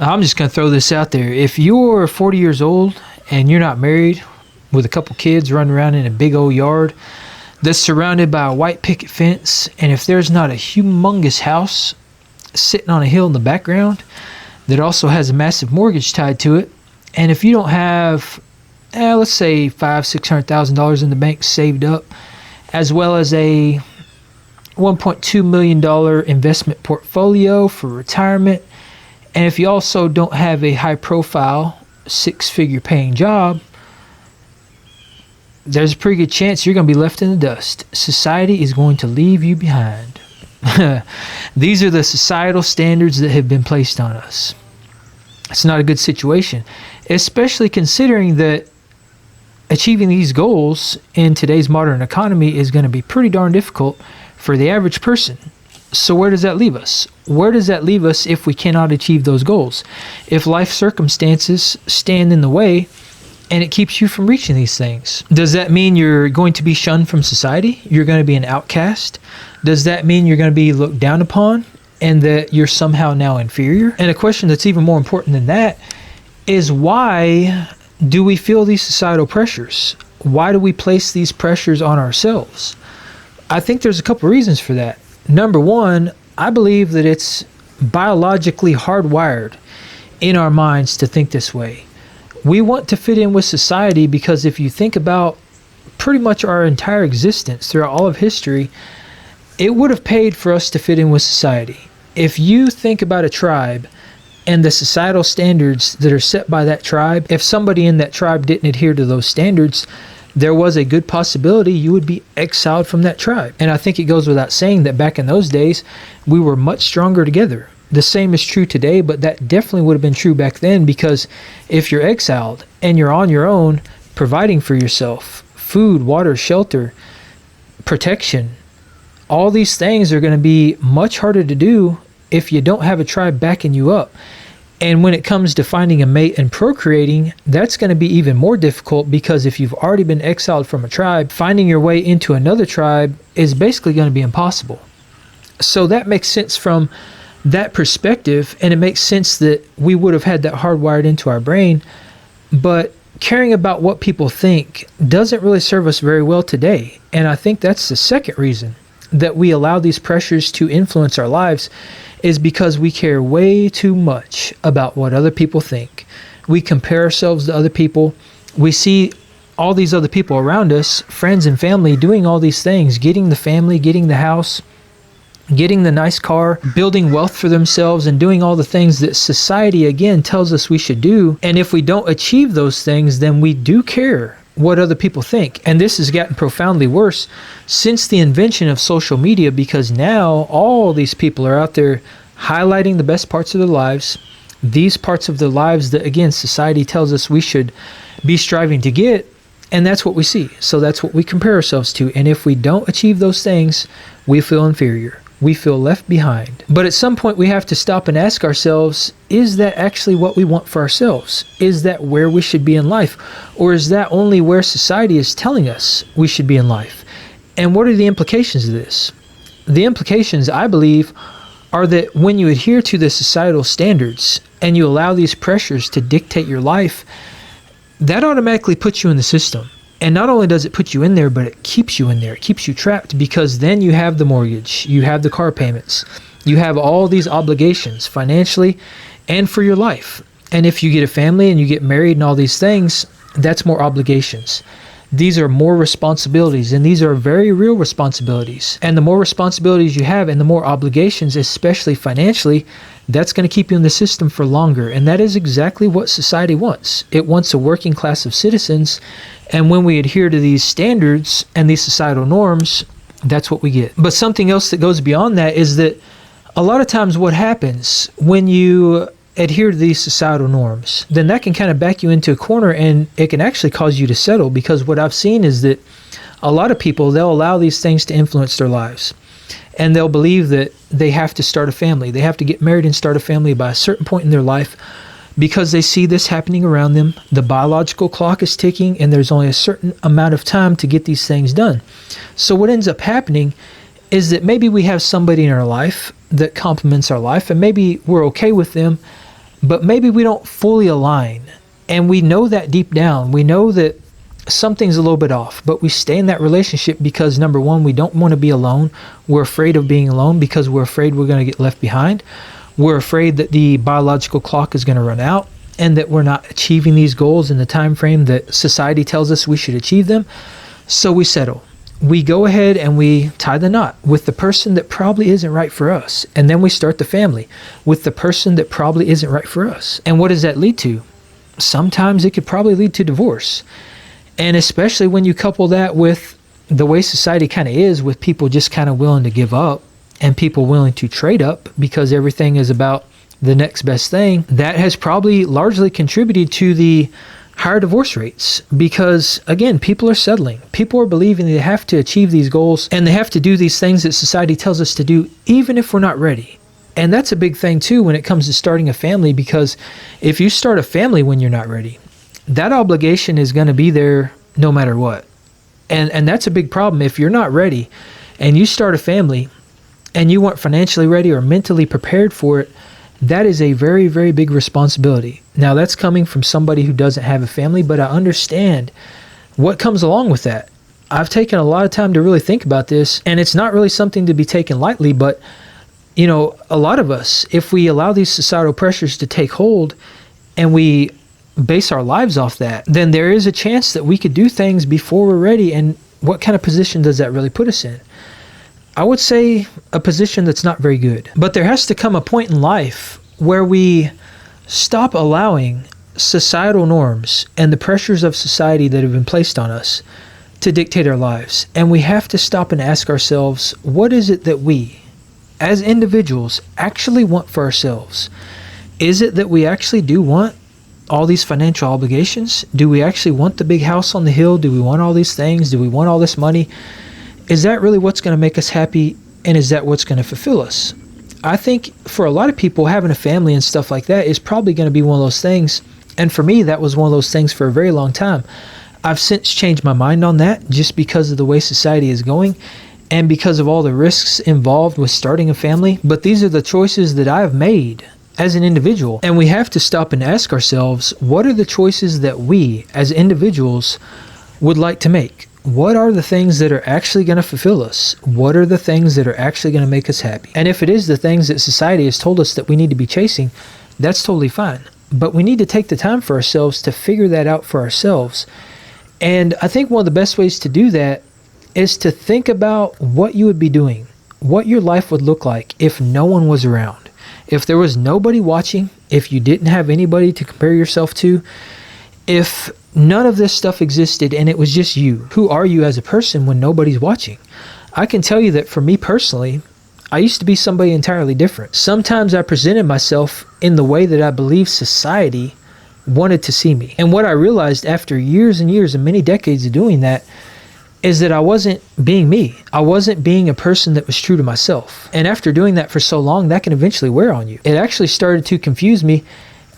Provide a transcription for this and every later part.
I'm just going to throw this out there. If you're 40 years old and you're not married with a couple kids running around in a big old yard that's surrounded by a white picket fence, and if there's not a humongous house sitting on a hill in the background that also has a massive mortgage tied to it, and if you don't have, let's say $500,000-$600,000 in the bank saved up, as well as a $1.2 million investment portfolio for retirement, and if you also don't have a high-profile, six-figure paying job, there's a pretty good chance you're going to be left in the dust. Society is going to leave you behind. These are the societal standards that have been placed on us. It's not a good situation, especially considering that achieving these goals in today's modern economy is going to be pretty darn difficult for the average person. So where does that leave us? Where does that leave us if we cannot achieve those goals? If life circumstances stand in the way and it keeps you from reaching these things? Does that mean you're going to be shunned from society? You're going to be an outcast? Does that mean you're going to be looked down upon and that you're somehow now inferior? And a question that's even more important than that is, why do we feel these societal pressures? Why do we place these pressures on ourselves? I think there's a couple reasons for that. Number one, I believe that it's biologically hardwired in our minds to think this way. We want to fit in with society because if you think about pretty much our entire existence throughout all of history, it would have paid for us to fit in with society. If you think about a tribe and the societal standards that are set by that tribe, if somebody in that tribe didn't adhere to those standards, there was a good possibility you would be exiled from that tribe. And I think it goes without saying that back in those days, we were much stronger together. The same is true today, but that definitely would have been true back then, because if you're exiled and you're on your own, providing for yourself, food, water, shelter, protection, all these things are going to be much harder to do if you don't have a tribe backing you up. And when it comes to finding a mate and procreating, that's going to be even more difficult, because if you've already been exiled from a tribe, finding your way into another tribe is basically going to be impossible. So that makes sense from that perspective, and it makes sense that we would have had that hardwired into our brain. But caring about what people think doesn't really serve us very well today. And I think that's the second reason that we allow these pressures to influence our lives, is because we care way too much about what other people think. We compare ourselves to other people. We see all these other people around us, friends and family, doing all these things, getting the family, getting the house, getting the nice car, building wealth for themselves, and doing all the things that society, again, tells us we should do. And if we don't achieve those things, then we do care what other people think. And this has gotten profoundly worse since the invention of social media, because now all these people are out there highlighting the best parts of their lives, these parts of their lives that, again, society tells us we should be striving to get, and that's what we see. So that's what we compare ourselves to. And if we don't achieve those things, we feel inferior. We feel left behind. But at some point we have to stop and ask ourselves, is that actually what we want for ourselves? Is that where we should be in life? Or is that only where society is telling us we should be in life? And what are the implications of this? The implications, I believe, are that when you adhere to the societal standards and you allow these pressures to dictate your life, that automatically puts you in the system. And not only does it put you in there, but it keeps you in there. It keeps you trapped, because then you have the mortgage, you have the car payments, you have all these obligations financially and for your life. And if you get a family and you get married and all these things, that's more obligations. These are more responsibilities, and these are very real responsibilities. And the more responsibilities you have and the more obligations, especially financially, that's going to keep you in the system for longer. And that is exactly what society wants. It wants a working class of citizens. And when we adhere to these standards and these societal norms, that's what we get. But something else that goes beyond that is that a lot of times what happens when you adhere to these societal norms, then that can kind of back you into a corner, and it can actually cause you to settle. Because what I've seen is that a lot of people, they'll allow these things to influence their lives, and they'll believe that they have to start a family. They have to get married and start a family by a certain point in their life, because they see this happening around them. The biological clock is ticking, and there's only a certain amount of time to get these things done. So what ends up happening is that maybe we have somebody in our life that complements our life, and maybe we're okay with them, but maybe we don't fully align. And we know that deep down. We know that something's a little bit off, but we stay in that relationship because, number one, we don't want to be alone. We're afraid of being alone because we're afraid we're going to get left behind. We're afraid that the biological clock is going to run out and that we're not achieving these goals in the time frame that society tells us we should achieve them. So we settle. We go ahead and we tie the knot with the person that probably isn't right for us. And then we start the family with the person that probably isn't right for us. And what does that lead to? Sometimes it could probably lead to divorce. And especially when you couple that with the way society kind of is, with people just kind of willing to give up and people willing to trade up because everything is about the next best thing, that has probably largely contributed to the higher divorce rates. Because again, people are settling. People are believing they have to achieve these goals and they have to do these things that society tells us to do, even if we're not ready. And that's a big thing too when it comes to starting a family, because if you start a family when you're not ready, that obligation is going to be there no matter what. And that's a big problem. If you're not ready and you start a family and you weren't financially ready or mentally prepared for it, that is a very, very big responsibility. Now, that's coming from somebody who doesn't have a family, but I understand what comes along with that. I've taken a lot of time to really think about this, and it's not really something to be taken lightly, but you know, a lot of us, if we allow these societal pressures to take hold and we base our lives off that, then there is a chance that we could do things before we're ready. And what kind of position does that really put us in? I would say a position that's not very good. But there has to come a point in life where we stop allowing societal norms and the pressures of society that have been placed on us to dictate our lives. And we have to stop and ask ourselves, what is it that we, as individuals, actually want for ourselves? Is it that we actually do want all these financial obligations? Do we actually want the big house on the hill? Do we want all these things? Do we want all this money? Is that really what's going to make us happy? And is that what's going to fulfill us? I think for a lot of people, having a family and stuff like that is probably going to be one of those things. And for me, that was one of those things for a very long time. I've since changed my mind on that just because of the way society is going and because of all the risks involved with starting a family. But these are the choices that I have made as an individual. And we have to stop and ask ourselves, what are the choices that we as individuals would like to make? What are the things that are actually going to fulfill us? What are the things that are actually going to make us happy? And if it is the things that society has told us that we need to be chasing, that's totally fine. But we need to take the time for ourselves to figure that out for ourselves. And I think one of the best ways to do that is to think about what you would be doing, what your life would look like if no one was around. If there was nobody watching, if you didn't have anybody to compare yourself to, if none of this stuff existed and it was just you, who are you as a person when nobody's watching? I can tell you that for me personally, I used to be somebody entirely different. Sometimes I presented myself in the way that I believe society wanted to see me. And what I realized after years and years and many decades of doing that is that I wasn't being me. I wasn't being a person that was true to myself. And after doing that for so long, that can eventually wear on you. It actually started to confuse me,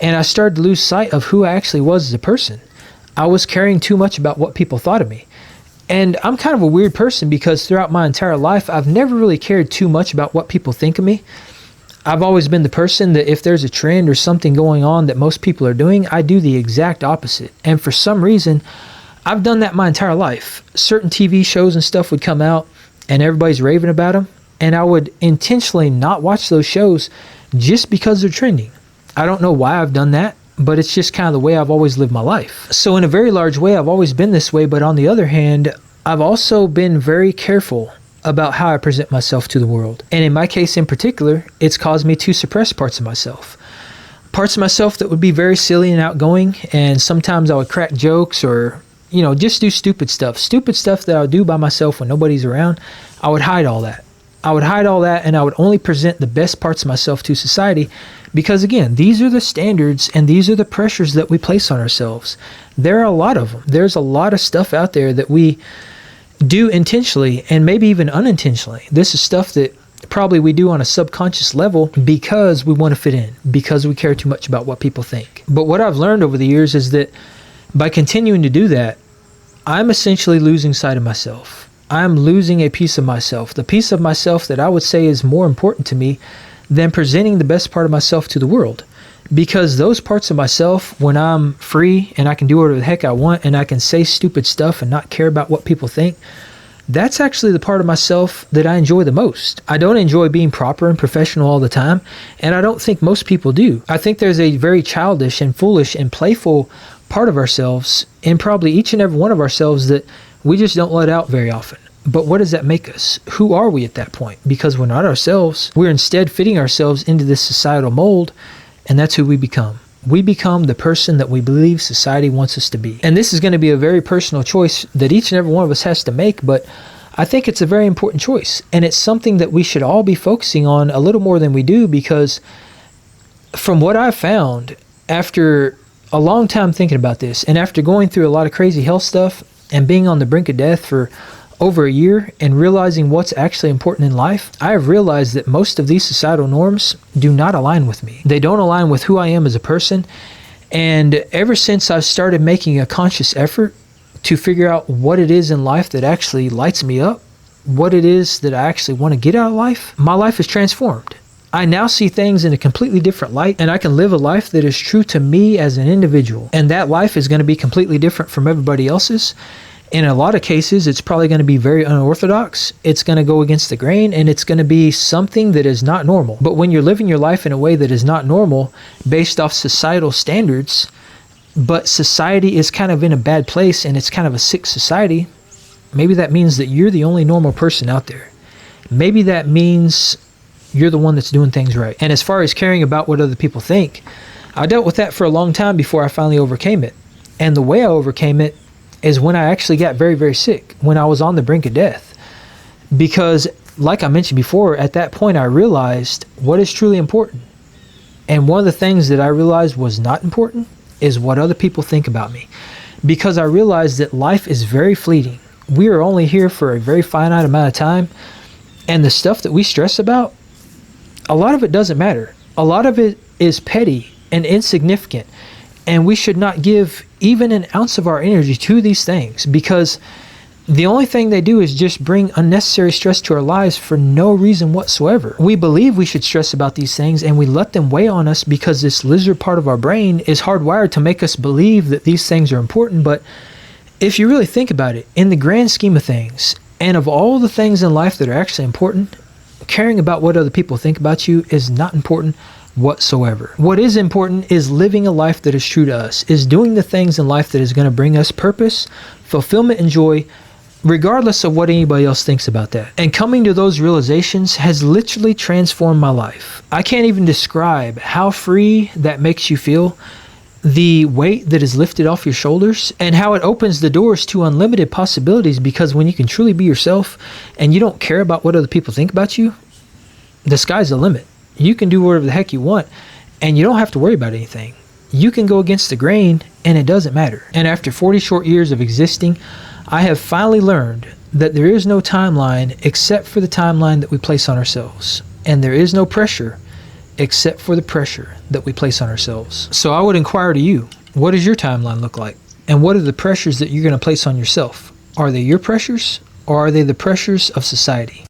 and I started to lose sight of who I actually was as a person. I was caring too much about what people thought of me. And I'm kind of a weird person because throughout my entire life, I've never really cared too much about what people think of me. I've always been the person that if there's a trend or something going on that most people are doing, I do the exact opposite. And for some reason, I've done that my entire life. Certain TV shows and stuff would come out and everybody's raving about them. And I would intentionally not watch those shows just because they're trending. I don't know why I've done that, but it's just kind of the way I've always lived my life. So in a very large way, I've always been this way. But on the other hand, I've also been very careful about how I present myself to the world. And in my case in particular, it's caused me to suppress parts of myself. Parts of myself that would be very silly and outgoing. And sometimes I would crack jokes or just do stupid stuff that I would do by myself when nobody's around. I would hide all that. And I would only present the best parts of myself to society because, again, these are the standards and these are the pressures that we place on ourselves. There are a lot of them. There's a lot of stuff out there that we do intentionally and maybe even unintentionally. This is stuff that probably we do on a subconscious level because we want to fit in, because we care too much about what people think. But what I've learned over the years is that by continuing to do that, I'm essentially losing sight of myself. I'm losing a piece of myself, the piece of myself that I would say is more important to me than presenting the best part of myself to the world. Because those parts of myself, when I'm free and I can do whatever the heck I want and I can say stupid stuff and not care about what people think, that's actually the part of myself that I enjoy the most. I don't enjoy being proper and professional all the time, and I don't think most people do. I think there's a very childish and foolish and playful part of ourselves, and probably each and every one of ourselves, that we just don't let out very often. But what does that make us? Who are we at that point? Because we're not ourselves. We're instead fitting ourselves into this societal mold, and that's who we become. We become the person that we believe society wants us to be. And this is going to be a very personal choice that each and every one of us has to make, but I think it's a very important choice. And it's something that we should all be focusing on a little more than we do, because from what I've found, after a long time thinking about this, and after going through a lot of crazy health stuff and being on the brink of death for over a year and realizing what's actually important in life, I have realized that most of these societal norms do not align with me. They don't align with who I am as a person. And ever since I've started making a conscious effort to figure out what it is in life that actually lights me up, what it is that I actually want to get out of life, my life is transformed. I now see things in a completely different light, and I can live a life that is true to me as an individual. And that life is going to be completely different from everybody else's. In a lot of cases, it's probably going to be very unorthodox. It's going to go against the grain, and it's going to be something that is not normal. But when you're living your life in a way that is not normal, based off societal standards, but society is kind of in a bad place and it's kind of a sick society, maybe that means that you're the only normal person out there. Maybe that means you're the one that's doing things right. And as far as caring about what other people think, I dealt with that for a long time before I finally overcame it. And the way I overcame it is when I actually got very, very sick, when I was on the brink of death. Because, like I mentioned before, at that point I realized what is truly important. And one of the things that I realized was not important is what other people think about me. Because I realized that life is very fleeting. We are only here for a very finite amount of time. And the stuff that we stress about, a lot of it doesn't matter. A lot of it is petty and insignificant. And we should not give even an ounce of our energy to these things, because the only thing they do is just bring unnecessary stress to our lives for no reason whatsoever. We believe we should stress about these things, and we let them weigh on us because this lizard part of our brain is hardwired to make us believe that these things are important. But if you really think about it, in the grand scheme of things, and of all the things in life that are actually important, caring about what other people think about you is not important whatsoever. What is important is living a life that is true to us, is doing the things in life that is going to bring us purpose, fulfillment, and joy, regardless of what anybody else thinks about that. And coming to those realizations has literally transformed my life. I can't even describe how free that makes you feel, the weight that is lifted off your shoulders, and how it opens the doors to unlimited possibilities, because when you can truly be yourself and you don't care about what other people think about you, the sky's the limit. You can do whatever the heck you want, and you don't have to worry about anything. You can go against the grain, and it doesn't matter. And after 40 short years of existing, I have finally learned that there is no timeline except for the timeline that we place on ourselves. And there is no pressure except for the pressure that we place on ourselves. So I would inquire to you, what does your timeline look like? And what are the pressures that you're going to place on yourself? Are they your pressures, or are they the pressures of society?